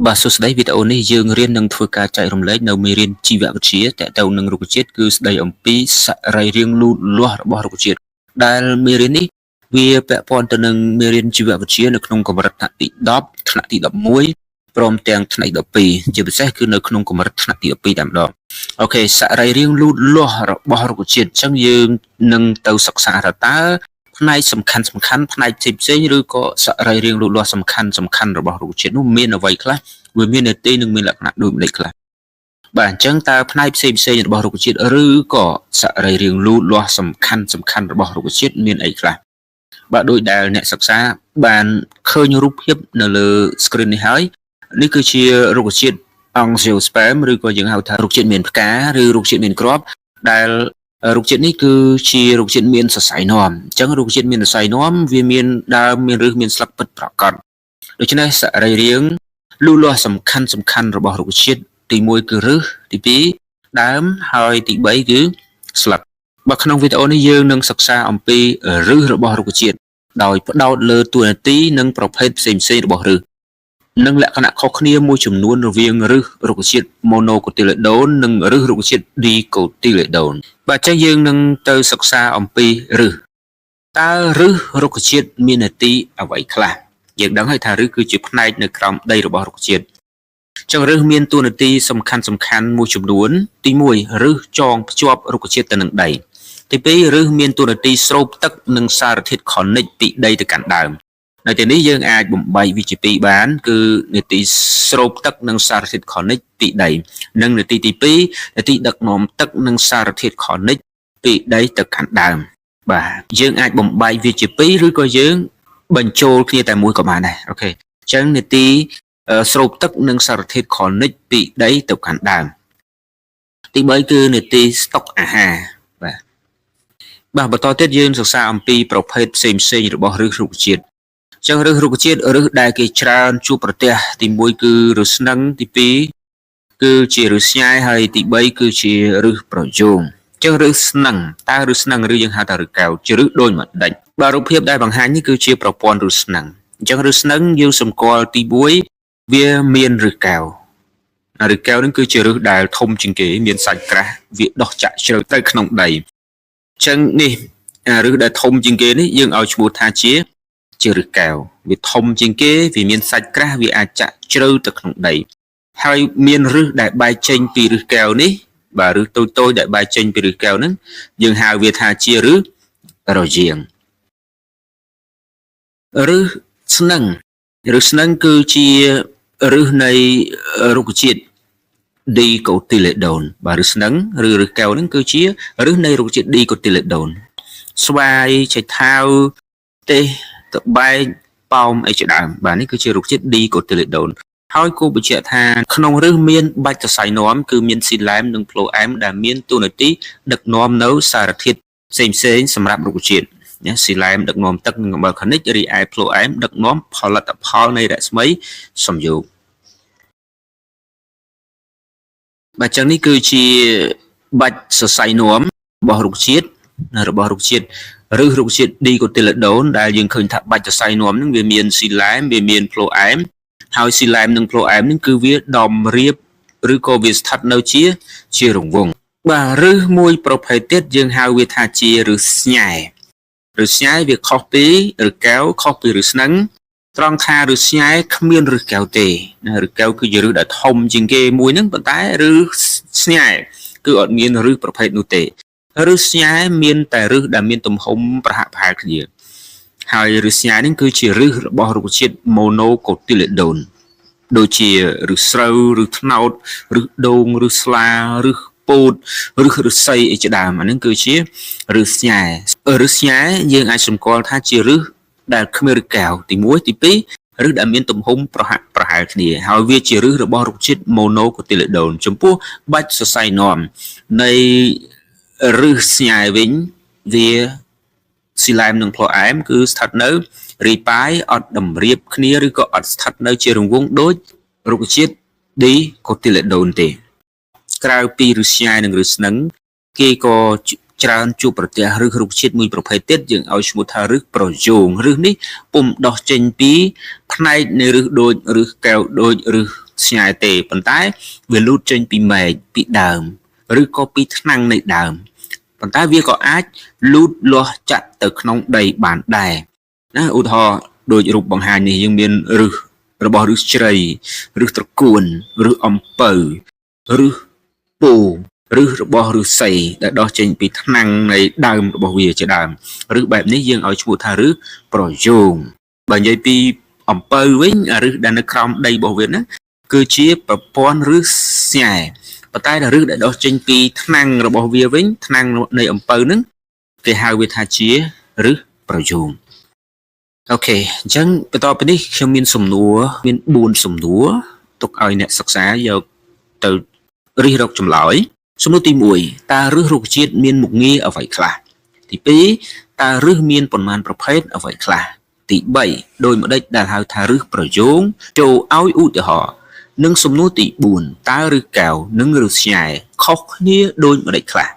បាទសួស្តីវីដេអូនេះយើងរៀននឹងធ្វើការចែករំលែកនៅមេរៀនជីវវិទ្យាតទៅនឹងរុក្ខជាតិគឺស្ដីអំពីសរីរាង្គលូតលាស់របស់រុក្ខជាតិដែលមេរៀននេះវាពាក់ព័ន្ធទៅនឹងមេរៀនជីវវិទ្យានៅក្នុងកម្រិតថ្នាក់ទី10ថ្នាក់ទី11ព្រមទាំងថ្នាក់ទី12ជាពិសេសគឺនៅក្នុងកម្រិតថ្នាក់ទី12តែម្ដងអូខេសរីរាង្គលូតលាស់របស់រុក្ខជាតិអញ្ចឹងយើងនឹងទៅសិក្សាថាតើផ្នែកសំខាន់ផ្នែកផ្សេងឬក៏សរីរាង្គលូតលាស់សំខាន់របស់រុក្ខជាតិនោះមានអ្វីខ្លះវាមានន័យទេនឹងមានលក្ខណៈដូចម្ដេចខ្លះបាទអញ្ចឹងតើផ្នែកផ្សេងរបស់រុក្ខជាតិឬក៏សរីរាង្គលូតលាស់សំខាន់របស់រុក្ខជាតិមានអីខ្លះបាទដោយដែលអ្នកសិក្សាបានឃើញរូបភាពនៅលើ screen នេះហើយនេះគឺជារុក្ខជាតិ Angiosperm ឬក៏យើងហៅថារុក្ខជាតិមានផ្កាឬរុក្ខជាតិមានគ្រាប់ដែលរុក្ខជាតិនេះគឺជារុក្ខជាតិមានសរសៃនាំអញ្ចឹងរុក្ខជាតិមានសរសៃនាំវាមានដើមមានឫសមានស្លឹកពិតប្រាកដដូច្នេះសរីរាង្គលូតលាស់សំខាន់របស់រុក្ខជាតិទី1គឺឫសទី2ដើមហើយទី3គឺស្លឹកបាទក្នុងវីដេអូនេះយើងនឹងសិក្សាអំពីឫសរបស់រុក្ខជាតិដោយផ្ដោតលើតួនាទីនិងប្រភេទផ្សេងរបស់ឫសនិងលក្ខណៈខុសគ្នាមួយចំនួនរវាងឫសរុក្ខជាតិ Monocotyledon និងឫសរុក្ខជាតិ Dicotyledon បាទអញ្ចឹងយើងនឹងទៅសិក្សាអំពីឫសតើឫសរុក្ខជាតិមានន័យទីអ្វីខ្លះយើងដឹងហើយថាឫសគឺជាផ្នែកនៅក្រោមដីរបស់រុក្ខជាតិអញ្ចឹងឫសមានតួនាទីសំខាន់មួយចំនួនទី1ឫសចងភ្ជាប់រុក្ខជាតិទៅនឹងដីទី2ឫសមានតួនាទីស្រូបទឹកនិងសារធាតុខនិចពីដីទៅកាន់ដើមនៅទីនេះយើងអាចបំបែកវាជាពីរបានគឺនាទីស្រូបទឹកនិងសារធាតុខនិចពីដីនិងនាទីទី2នាទីដឹកនាំទឹកនិងសារធាតុខនិចពីដីទៅកាន់ដើមបាទយើងអាចបំបែកវាជាពីរឬក៏យើងបញ្ចូលគ្នាតែមួយក៏បានដែរអូខេអញ្ចឹងនាទីស្រូបទឹកនិងសារធាតុខនិចពីដីទៅកាន់ដើមទី3គឺនាទីស្តុកអាហារបាទបន្តទៀតយើងសិក្សាអំពីប្រភេទផ្សេងរបស់ឫសរុក្ខជាតិអញ្ចឹងឫសរុក្ខជាតិឫសដែលគេច្រើនជួបប្រទះទី1គឺឫសស្នឹងទី2គឺជាឫសស្ញែហើយទី3គឺជាឫសប្រយោងអញ្ចឹងឫសស្នឹងតើឫសស្នឹងឬយើងហៅថាឫសកែវជាឫសដូចម្ដេចបាទរូបភាពដែលបង្ហាញនេះគឺជាប្រព័ន្ធឫសស្នឹងអញ្ចឹងឫសស្នឹងយើងសម្គាល់ទី1វាមានឫសកែវឫសកែវនឹងគឺជាឫសដែលធំជាងគេមានសាច់ក្រាស់វាដុះចាក់ជ្រៅទៅក្នុងដីអញ្ចឹងនេះឫសដែលធំជាងគេនេះយើងឲ្យឈ្មោះថាជាឫសកែវវាធំជាងគេវាមានសាច់ក្រាស់វាអាចចាក់ជ្រៅទៅក្នុងដីហើយមានឫសដែលបែកចេញពីឫសកែវនេះបាទឫសតូចដែលបែកចេញពីឫសកែវហ្នឹងយើងហៅវាថាជាឫសរយាងឫសស្នឹងគឺជាឫសនៃរុក្ខជាតិ Dicotyledon បាទឫសស្នឹងឬឫសកែវហ្នឹងគឺជាឫសនៃរុក្ខជាតិ Dicotyledon ស្វាយឆៃថាវទេសតបែកប៉ោមអីជាដើមបាទនេះគឺជារុក្ខជាតិ Dicotyledon ហើយគួរបញ្ជាក់ថាក្នុងឫសមានបាច់សរសៃនាំគឺមានស៊ីឡែមនិងផ្លូអែមដែលមានតួនាទីដឹកនាំនៅសារធាតុផ្សេងសម្រាប់រុក្ខជាតិស៊ីឡែមដឹកនាំទឹកនិងអំបិលខនិចរីឯផ្លូអែមដឹកនាំផលិតផលនៃរស្មីសំយោគបាទចឹងនេះគឺជាបាច់សរសៃនាំរបស់រុក្ខជាតិឬរុក្ខជាតិ Dicotyledon ដែលយើងឃើញថាបាច់សរសៃនាំហ្នឹងវាមានស៊ីឡែមវាមានផ្លូអែមហើយស៊ីឡែមនិងផ្លូអែមហ្នឹងគឺវាដំរៀបឬក៏វាស្ថិតនៅជារង្វង់បាទឫសមួយប្រភេទទៀតយើងហៅវាថាជាឫសស្ញែវាខុសពីឫសកែវខុសពីឫសស្នឹងត្រង់ថាឫសស្ញែគ្មានឫសកែវទេឫសកែវគឺជាឫសដែលធំជាងគេមួយហ្នឹងប៉ុន្តែឫសស្ញែគឺអត់មានឫសប្រភេទនោះទេឫសស្ញែមានតែឫសដែលមានទំហំប្រហាក់ប្រហែលគ្នាហើយឫសស្ញែនេះគឺជាឫសរបស់រុក្ខជាតិ Monocotyledon ដូចជាឫសស្រូវឫសត្នោតឫសដូងឫសស្លាឫសពោតឫសឫស្សីអីជាដើមអានេះគឺជាឫសស្ញែយើងអាចសម្គាល់ថាជាឫសដែលគ្មានឫសកែវទី1ទី2ឫសដែលមានទំហំប្រហាក់ប្រហែលគ្នាហើយវាជាឫសរបស់រុក្ខជាតិ Monocotyledon ចំពោះបាច់សរសៃនាំនៃឫសស្ញែវិញវាស៊ីឡែមនិងផ្លូអែមគឺស្ថិតនៅរីប៉ាយអត់តម្រៀបគ្នាឬក៏អត់ស្ថិតនៅជារង្វង់ដូចរុក្ខជាតិ Dicotyledon ទេក្រៅពីឫសស្ញែនិងឫសស្នឹងគេក៏ច្រើនជួបប្រទះឫសរុក្ខជាតិមួយប្រភេទទៀតយើងឲ្យឈ្មោះថាឫសប្រយោងឫសនេះពុំដោះចេញពីផ្នែកនៃឫសដូចឫសកែវដូចឫស ស្ញាយទេប៉ុន្តែវាលូតចេញពីមែកពីដើមឬក៏ពីថ្នាំងនៃដើមប៉ុន្តែវាក៏អាចលូតលាស់ចាក់ទៅក្នុងដីបានដែរណាឧទាហរណ៍ដូចរូបបង្ហាញនេះយើងមានឫសរបស់ឫសជ្រៃឫសត្រកួនឫសអំពៅឫសពោឫសរបស់ឫស្សីដែលដុះចេញពីថ្នាំងនៃដើមរបស់វាជាដើមឬបែបនេះយើងឲ្យឈ្មោះថាឫសប្រយោងបើនិយាយពីអំពៅវិញឫសដែលនៅក្រោមដីរបស់វាណាគឺជាប្រព័ន្ធឫសស្ញែប៉ុន្តែឫសដែលដុះចេញពីថ្នាំងរបស់វាវិញថ្នាំងនៃអំពៅហ្នឹងគេហៅវាថាជាឫសប្រយោងអូខេអញ្ចឹងបន្តពីនេះខ្ញុំមានសំណួរមាន4សំណួរទុកឲ្យអ្នកសិក្សាយកទៅរិះរកចម្លើយសំណួរទី1តើឫសរុក្ខជាតិមានមុខងារអ្វីខ្លះទី2តើឫសមានប៉ុន្មានប្រភេទអ្វីខ្លះទី3ដោយម្ដេចដែលហៅថាឫសប្រយោងចូលឲ្យឧទាហរណ៍និងសំណួរទី4តើឫសកែវនិងឫសស្ញែខុសគ្នាដោយម្ដេចខ្លះ